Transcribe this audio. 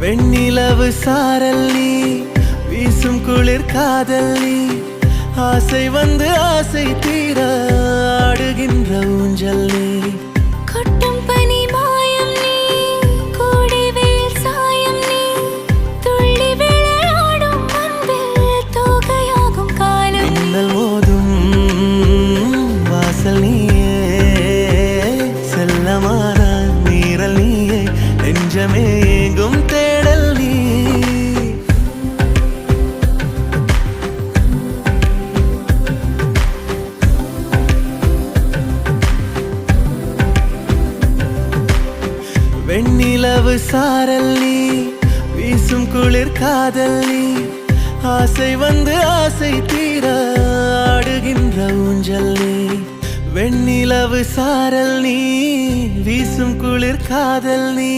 வெண்ணிலவு சாரல் நீ, வீசும் குளிர் காதல் நீ, ஆசை வந்து ஆசை தீர ஆடுகின்ற ஊஞ்சல் நீ. கொட்டும் பனி மாயம் நீ, கோடை வெயில் சாயம் நீ, துள்ளி விளையாடும் அன்பில் தோகையாகும் காலம் நீ. மின்னல் மோதும் வாசல் நீயே, செல்லமான நீரல் நீயே, நெஞ்சமே ஏங்கும் தேடல் நீ. வெண்ணிலவு சாரல் நீ, வீசும் குளிர் காதல் நீ, ஆசை வந்து ஆசை தீர ஆடுகின்ற ஊஞ்சல் நீ. வெண்ணிலவு சாரல் நீ, வீசும் குளிர் காதல் நீ,